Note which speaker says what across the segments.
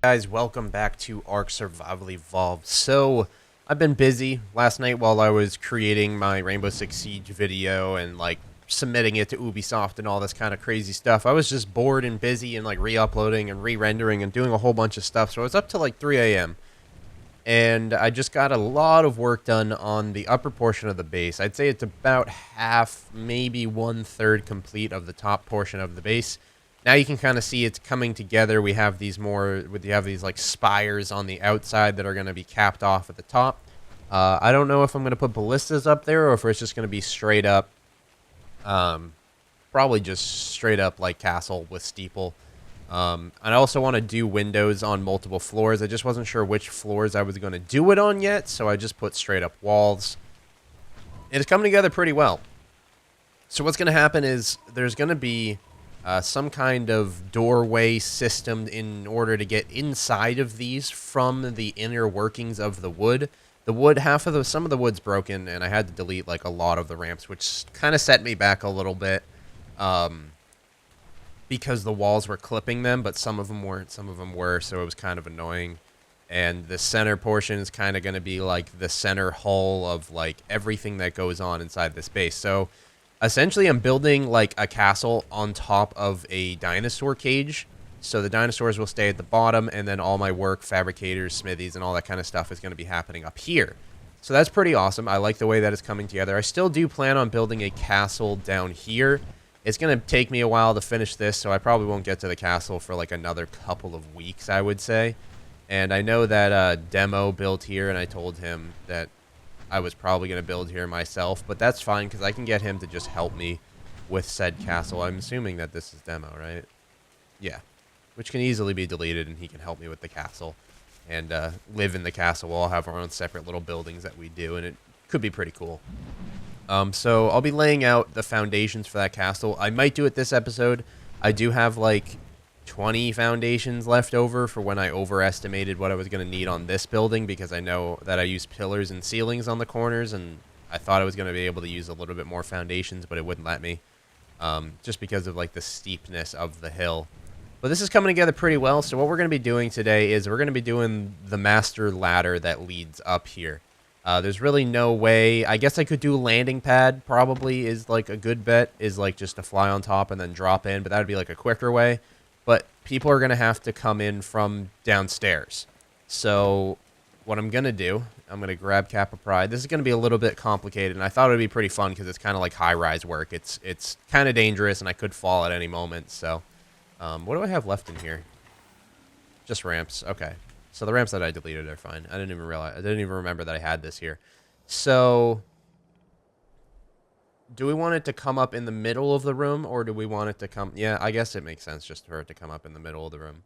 Speaker 1: Guys, welcome back to Ark Survival Evolved. So, I've been busy last night while I was creating my Rainbow Six Siege video and like submitting it to Ubisoft and all this kind of crazy stuff. I was just bored and busy and like re-uploading and re-rendering and doing a whole bunch of stuff. So I was up to like 3 a.m. and I just got a lot of work done on the upper portion of the base. I'd say it's about half, maybe 1/3 complete of the top portion of the base. Now you can kind of see it's coming together. We have these like spires on the outside that are going to be capped off at the top. I don't know if I'm going to put ballistas up there or if it's just going to be straight up, probably just straight up like castle with steeple. I also want to do windows on multiple floors. I just wasn't sure which floors I was going to do it on yet, so I just put straight up walls. And it's coming together pretty well. So what's going to happen is there's going to be some kind of doorway system in order to get inside of these from the inner workings of the wood. The wood, some of the wood's broken, and I had to delete like a lot of the ramps, which kind of set me back a little bit, because the walls were clipping them, but some of them weren't. Some of them were, so it was kind of annoying. And the center portion is kind of going to be like the center hull of like everything that goes on inside this base. So essentially, I'm building like a castle on top of a dinosaur cage. So the dinosaurs will stay at the bottom, and then all my work, fabricators, smithies, and all that kind of stuff is going to be happening up here. So that's pretty awesome. I like the way that it's coming together. I still do plan on building a castle down here. It's going to take me a while to finish this, so I probably won't get to the castle for like another couple of weeks, I would say. And I know that Demo built here, and I told him that I was probably going to build here myself, but that's fine because I can get him to just help me with said castle. I'm assuming that this is Demo, right? Yeah. Which can easily be deleted, and he can help me with the castle and live in the castle. We'll all have our own separate little buildings that we do, and it could be pretty cool. So I'll be laying out the foundations for that castle. I might do it this episode. I do have like 20 foundations left over for when I overestimated what I was going to need on this building, because I know that I use pillars and ceilings on the corners, and I thought I was going to be able to use a little bit more foundations, but it wouldn't let me, just because of like the steepness of the hill. But this is coming together pretty well. So what we're going to be doing today is we're going to be doing the master ladder that leads up here. There's really no way. I guess I could do landing pad, probably is like a good bet, is like just to fly on top and then drop in, but that would be like a quicker way. But people are going to have to come in from downstairs. So what I'm going to do, I'm going to grab Kappa Pride. This is going to be a little bit complicated, and I thought it would be pretty fun because it's kind of like high-rise work. It's kind of dangerous, and I could fall at any moment. So what do I have left in here? Just ramps. Okay. So the ramps that I deleted are fine. I didn't even remember that I had this here. So do we want it to come up in the middle of the room, or do we want it to come... Yeah, I guess it makes sense just for it to come up in the middle of the room.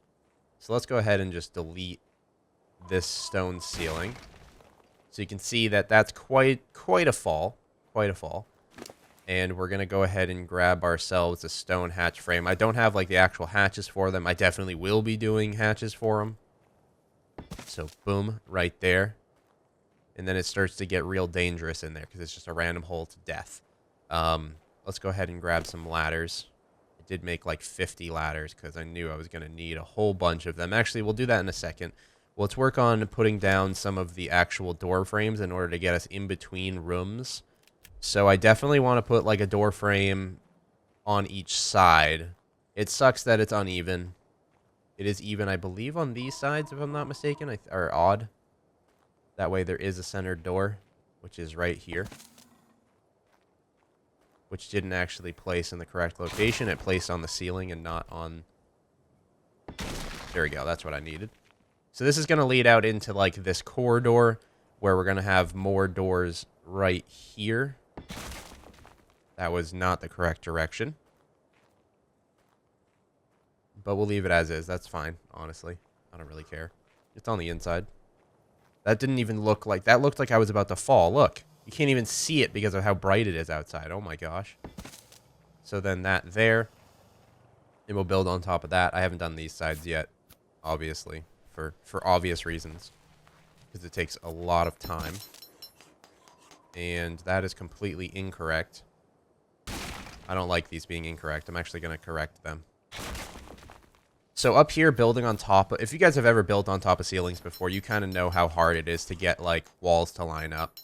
Speaker 1: So let's go ahead and just delete this stone ceiling. So you can see that that's quite a fall. Quite a fall. And we're going to go ahead and grab ourselves a stone hatch frame. I don't have like the actual hatches for them. I definitely will be doing hatches for them. So boom, right there. And then it starts to get real dangerous in there because it's just a random hole to death. Let's go ahead and grab some ladders. I did make like 50 ladders because I knew I was going to need a whole bunch of them. Actually, we'll do that in a second. Well, let's work on putting down some of the actual door frames in order to get us in between rooms. So I definitely want to put like a door frame on each side. It sucks that it's uneven. It is even, I believe, on these sides, if I'm not mistaken, or odd. That way there is a centered door, which is right here. Which didn't actually place in the correct location. It placed on the ceiling and not on... There we go, that's what I needed. So this is going to lead out into like this corridor where we're going to have more doors right here. That was not the correct direction. But we'll leave it as is. That's fine, honestly. I don't really care. It's on the inside. That didn't even look like... That looked like I was about to fall. Look. You can't even see it because of how bright it is outside. Oh my gosh. So then that there. And we'll build on top of that. I haven't done these sides yet, obviously. For obvious reasons. Because it takes a lot of time. And that is completely incorrect. I don't like these being incorrect. I'm actually going to correct them. So up here, building on top of, if you guys have ever built on top of ceilings before, you kind of know how hard it is to get like walls to line up.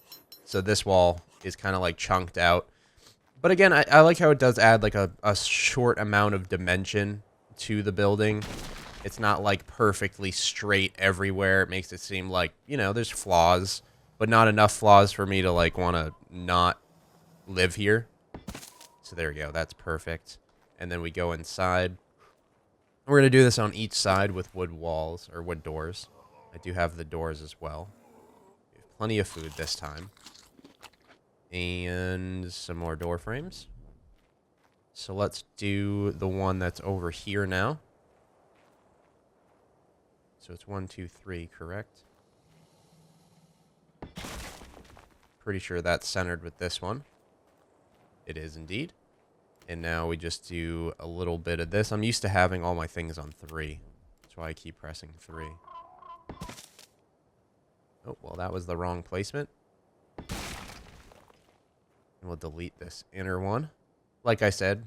Speaker 1: So this wall is kind of like chunked out. But again, I like how it does add like a short amount of dimension to the building. It's not like perfectly straight everywhere. It makes it seem like, you know, there's flaws, but not enough flaws for me to like want to not live here. So there we go. That's perfect. And then we go inside. We're going to do this on each side with wood walls or wood doors. I do have the doors as well. We have plenty of food this time. And some more door frames. So let's do the one that's over here now. So it's 1, 2, 3, correct? Pretty sure that's centered with this one. It is indeed. And now we just do a little bit of this. I'm used to having all my things on 3. That's why I keep pressing 3. Oh, well, that was the wrong placement. And we'll delete this inner one. Like I said,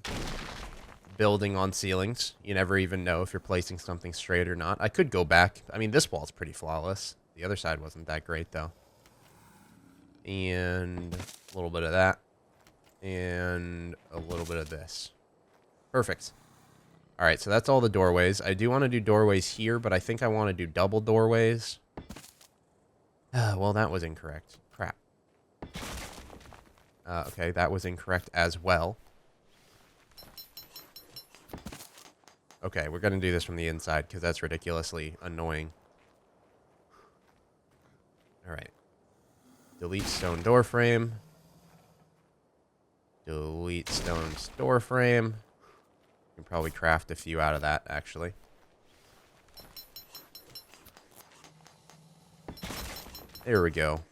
Speaker 1: building on ceilings. You never even know if you're placing something straight or not. I could go back. I mean, this wall's pretty flawless. The other side wasn't that great, though. And a little bit of that. And a little bit of this. Perfect. All right, so that's all the doorways. I do want to do doorways here, but I think I want to do double doorways. Well, that was incorrect. Crap. Okay, that was incorrect as well. Okay, we're going to do this from the inside because that's ridiculously annoying. All right. Delete stone door frame. Delete stone door frame. You can probably craft a few out of that, actually. There we go.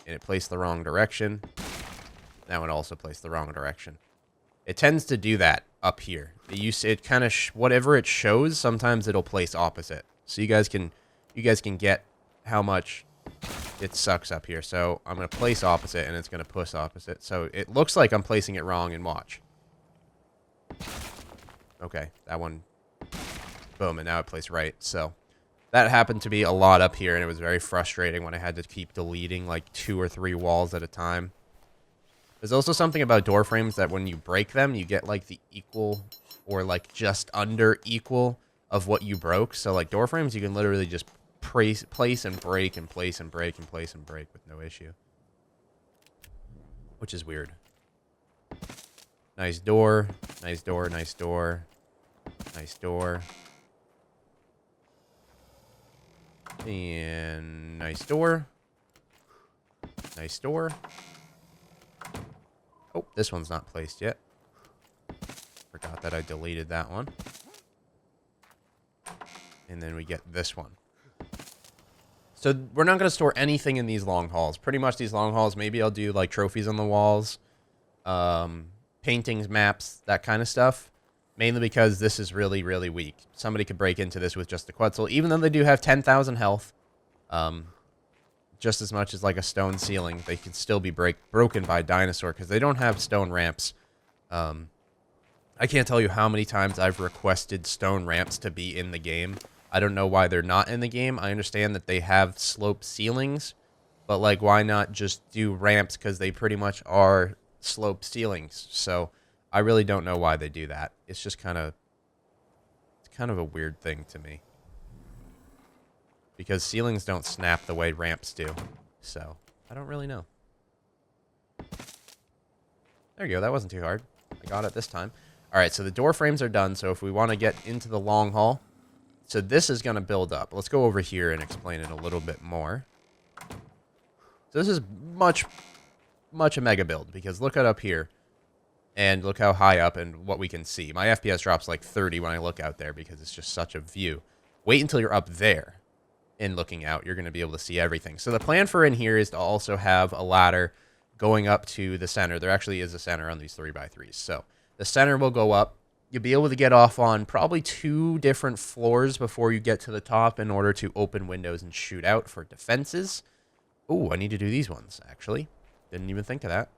Speaker 1: And it placed the wrong direction. Now it also placed the wrong direction. It tends to do that up here. It kind of whatever it shows, sometimes it'll place opposite. So you guys can get how much it sucks up here. So I'm going to place opposite, and it's going to push opposite. So it looks like I'm placing it wrong, and watch. Okay, that one. Boom, and now it placed right. So that happened to be a lot up here, and it was very frustrating when I had to keep deleting like 2 or 3 walls at a time. There's also something about door frames that when you break them, you get like the equal or like just under equal of what you broke. So like door frames, you can literally just place and break and place and break and place and break with no issue. Which is weird. Nice door, nice door, nice door, nice door. And nice door. Nice door. Oh, this one's not placed yet. Forgot that I deleted that one. And then we get this one. So we're not going to store anything in these long halls. Pretty much these long halls, maybe I'll do like trophies on the walls, paintings, maps, that kind of stuff. Mainly because this is really, really weak. Somebody could break into this with just the Quetzal, even though they do have 10,000 health. Just as much as like a stone ceiling, they can still be broken by a dinosaur because they don't have stone ramps. I can't tell you how many times I've requested stone ramps to be in the game. I don't know why they're not in the game. I understand that they have slope ceilings, but like why not just do ramps because they pretty much are slope ceilings. So I really don't know why they do that. It's just kind of a weird thing to me. Because ceilings don't snap the way ramps do. So, I don't really know. There you go. That wasn't too hard. I got it this time. Alright, so the door frames are done. So if we want to get into the long hall. So this is going to build up. Let's go over here and explain it a little bit more. So this is much a mega build. Because look at up here. And look how high up and what we can see. My FPS drops like 30 when I look out there. Because it's just such a view. Wait until you're up there. And looking out, you're going to be able to see everything. So the plan for in here is to also have a ladder going up to the center. There actually is a center on these 3x3s. So the center will go up. You'll be able to get off on probably 2 different floors before you get to the top in order to open windows and shoot out for defenses. Oh, I need to do these ones, actually. Didn't even think of that.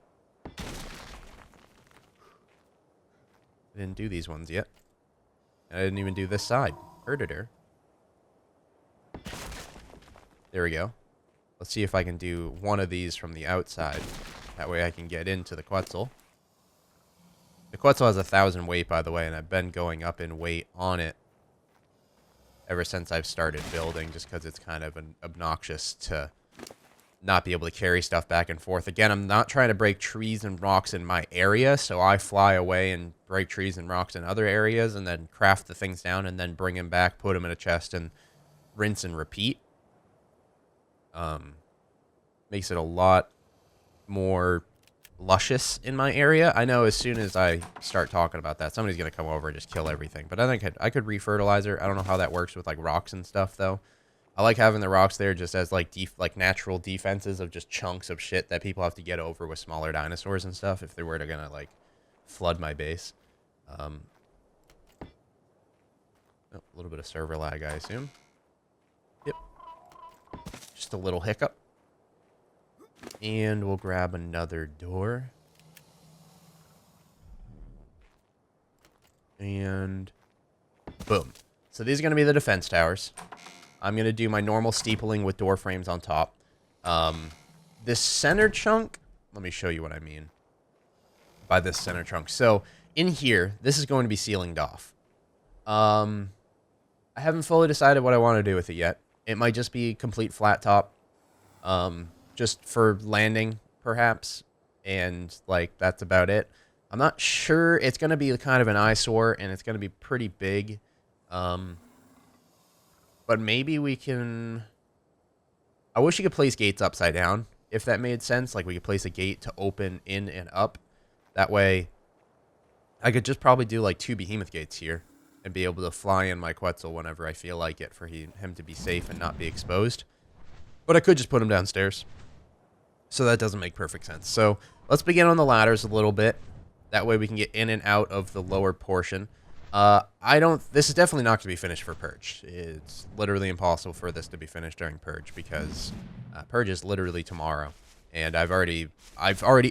Speaker 1: I didn't do these ones yet. I didn't even do this side. Herditor. There we go. Let's see if I can do one of these from the outside. That way I can get into the Quetzal. The Quetzal has 1,000 weight, by the way, and I've been going up in weight on it ever since I've started building, just because it's kind of obnoxious to not be able to carry stuff back and forth. Again, I'm not trying to break trees and rocks in my area, so I fly away and break trees and rocks in other areas and then craft the things down and then bring them back, put them in a chest, and rinse and repeat. Makes it a lot more luscious in my area. I know as soon as I start talking about that, somebody's going to come over and just kill everything. But I think I could refertilizer. I don't know how that works with like rocks and stuff though. I like having the rocks there just as like natural defenses of just chunks of shit that people have to get over with smaller dinosaurs and stuff if they were to gonna like flood my base. A little bit of server lag, I assume. Yep. Just a little hiccup. And we'll grab another door. And boom. So these are going to be the defense towers. I'm going to do my normal steepling with door frames on top. This center chunk, let me show you what I mean by this center chunk. So in here, this is going to be ceilinged off. I haven't fully decided what I want to do with it yet. It might just be complete flat top. Just for landing, perhaps. And, like, that's about it. I'm not sure. It's going to be kind of an eyesore, and it's going to be pretty big. But maybe we can... I wish you could place gates upside down, if that made sense. Like, we could place a gate to open in and up. That way, I could just probably do, like, 2 behemoth gates here. And be able to fly in my Quetzal whenever I feel like it for him to be safe and not be exposed. But I could just put him downstairs. So that doesn't make perfect sense. So let's begin on the ladders a little bit. That way we can get in and out of the lower portion. This is definitely not going to be finished for Purge. It's literally impossible for this to be finished during Purge because Purge is literally tomorrow. And I've already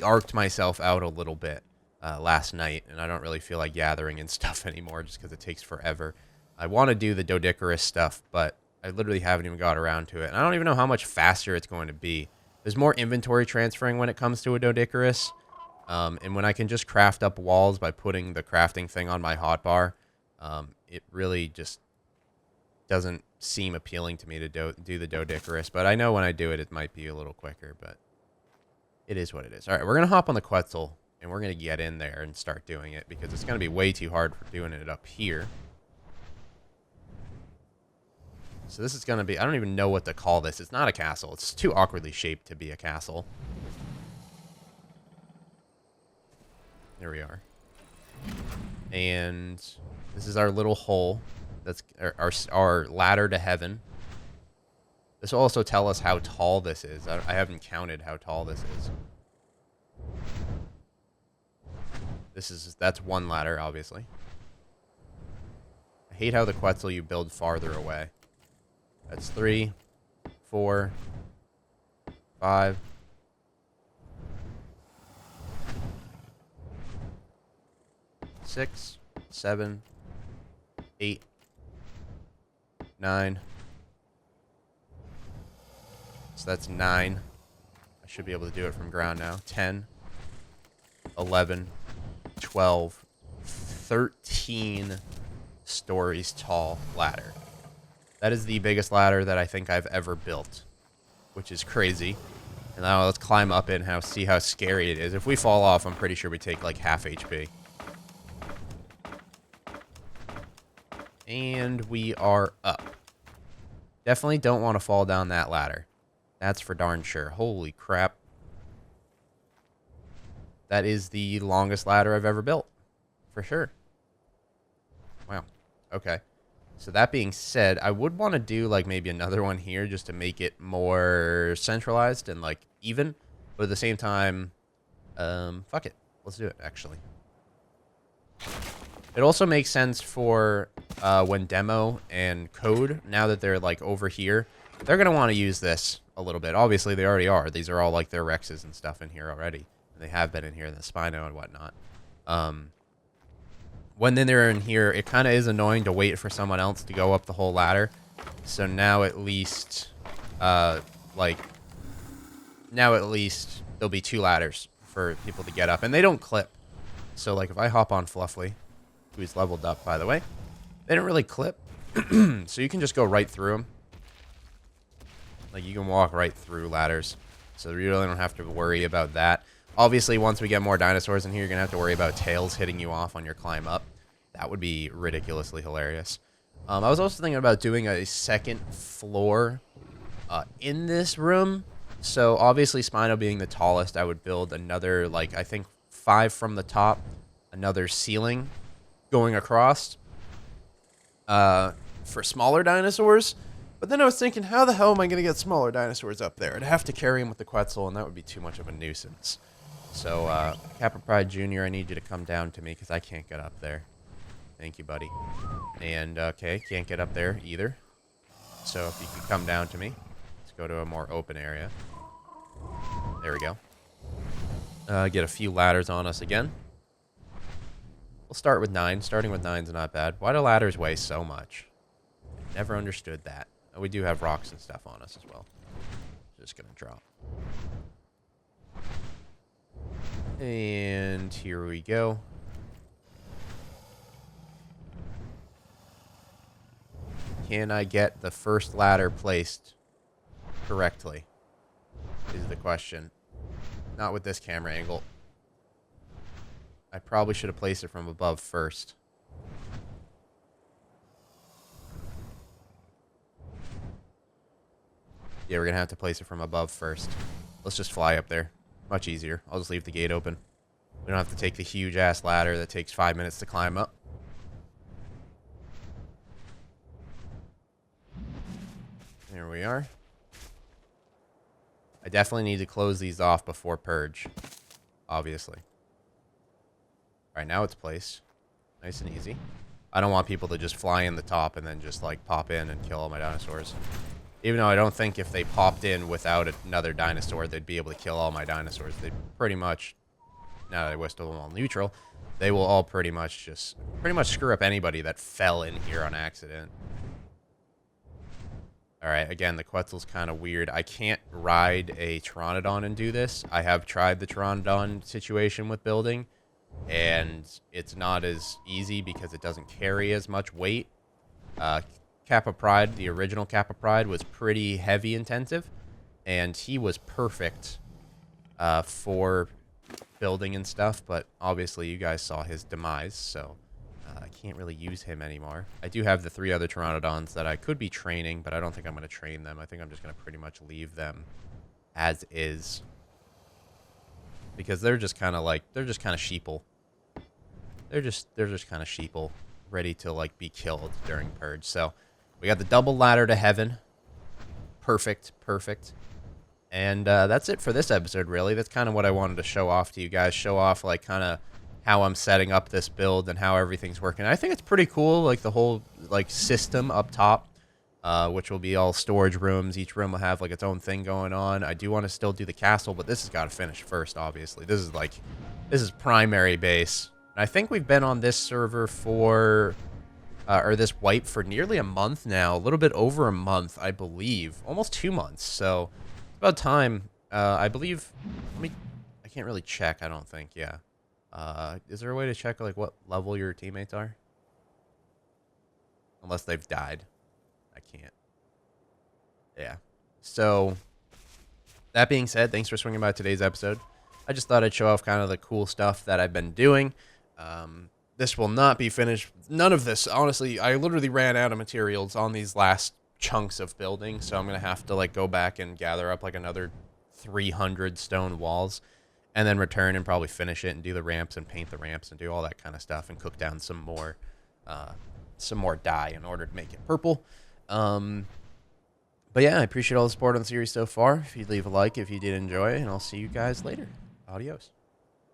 Speaker 1: arced myself out a little bit last night, and I don't really feel like gathering and stuff anymore just because it takes forever. I want to do the Doedicurus stuff, but I literally haven't even got around to it. And I don't even know how much faster it's going to be. There's more inventory transferring when it comes to a Doedicurus. And when I can just craft up walls by putting the crafting thing on my hotbar, it really just doesn't seem appealing to me to do the Doedicurus. But I know when I do it, it might be a little quicker, but it is what it is. All right, we're going to hop on the Quetzal, and we're going to get in there and start doing it because it's going to be way too hard for doing it up here. So this is going to be... I don't even know what to call this. It's not a castle. It's too awkwardly shaped to be a castle. There we are. And this is our little hole. That's our ladder to heaven. This will also tell us how tall this is. I haven't counted how tall this is. That's one ladder, obviously. I hate how the Quetzal you build farther away. That's 3, 4, 5. 6, 7, 8, 9. So that's 9. I should be able to do it from ground now. 10, 11, 12, 13 stories tall ladder. That is the biggest ladder that I think I've ever built, which is crazy. And now let's climb up it and see how scary it is. If we fall off, I'm pretty sure we take like half HP. And we are up. Definitely don't want to fall down that ladder. That's for darn sure. Holy crap. That is the longest ladder I've ever built. For sure. Wow. Okay. So that being said, I would want to do like maybe another one here just to make it more centralized and like even. But at the same time, fuck it. Let's do it, actually. It also makes sense for when demo and code, now that they're like over here, they're going to want to use this a little bit. Obviously, they already are. These are all like their Rexes and stuff in here already. They have been in here in the Spino and whatnot. when they're in here, it kind of is annoying to wait for someone else to go up the whole ladder. So now at least, like, now at least there'll be 2 ladders for people to get up. And they don't clip. So, like, if I hop on Fluffly, who's leveled up, by the way, they don't really clip. So you can just go right through them. Like, you can walk right through ladders. So you really don't have to worry about that. Obviously, once we get more dinosaurs in here, you're going to have to worry about tails hitting you off on your climb up. That would be ridiculously hilarious. I was also thinking about doing a second floor in this room. So, obviously, Spino being the tallest, I would build another, like, I think 5 from the top. Another ceiling going across for smaller dinosaurs. But then I was thinking, how the hell am I going to get smaller dinosaurs up there? I'd have to carry them with the Quetzal, and that would be too much of a nuisance. So, Kappa Pride Jr., I need you to come down to me, because I can't get up there. Thank you, buddy. And, okay, can't get up there either. So, if you could come down to me. Let's go to a more open area. There we go. Get a few ladders on us again. We'll start with 9. Starting with 9's not bad. Why do ladders weigh so much? Never understood that. We do have rocks and stuff on us as well. Just gonna drop. And here we go. Can I get the first ladder placed correctly? Is the question. Not with this camera angle. I probably should have placed it from above first. Yeah, we're going to have to place it from above first. Let's just fly up there. Much easier. I'll just leave the gate open. We don't have to take the huge-ass ladder that takes 5 minutes to climb up. There we are. I definitely need to close these off before purge. Obviously. Alright, now it's placed. Nice and easy. I don't want people to just fly in the top and then just, like, pop in and kill all my dinosaurs. Even though I don't think if they popped in without another dinosaur, they'd be able to kill all my dinosaurs. They'd pretty much, now that I whistled them all neutral, they will all pretty much screw up anybody that fell in here on accident. Alright, again, the Quetzal's kind of weird. I can't ride a Pteranodon and do this. I have tried the Pteranodon situation with building, and it's not as easy because it doesn't carry as much weight. Kappa Pride, the original Kappa Pride, was pretty heavy intensive, and he was perfect for building and stuff, but obviously you guys saw his demise, so I can't really use him anymore. I do have the 3 other Pteranodons that I could be training, but I don't think I'm going to train them. I think I'm just going to pretty much leave them as is, because they're just kind of like, they're just kind of sheeple. They're just kind of sheeple, ready to like be killed during purge. So we got the double ladder to heaven. Perfect. And that's it for this episode, really. That's kind of what I wanted to show off to you guys. Show off, like, kind of how I'm setting up this build and how everything's working. I think it's pretty cool, like, the whole, like, system up top, which will be all storage rooms. Each room will have, like, its own thing going on. I do want to still do the castle, but this has got to finish first, obviously. This is primary base. And I think we've been on this server for... or this wipe for nearly a month now. A little bit over a month, I believe. Almost 2 months. So it's about time. I believe... I can't really check, I don't think. Yeah. Is there a way to check like what level your teammates are? Unless they've died. I can't. Yeah. So, that being said, thanks for swinging by today's episode. I just thought I'd show off kind of the cool stuff that I've been doing. This will not be finished. None of this, honestly, I literally ran out of materials on these last chunks of building, so I'm going to have to like go back and gather up like another 300 stone walls and then return and probably finish it and do the ramps and paint the ramps and do all that kind of stuff and cook down some more dye in order to make it purple. But yeah, I appreciate all the support on the series so far. If you'd leave a like if you did enjoy, and I'll see you guys later. Adios.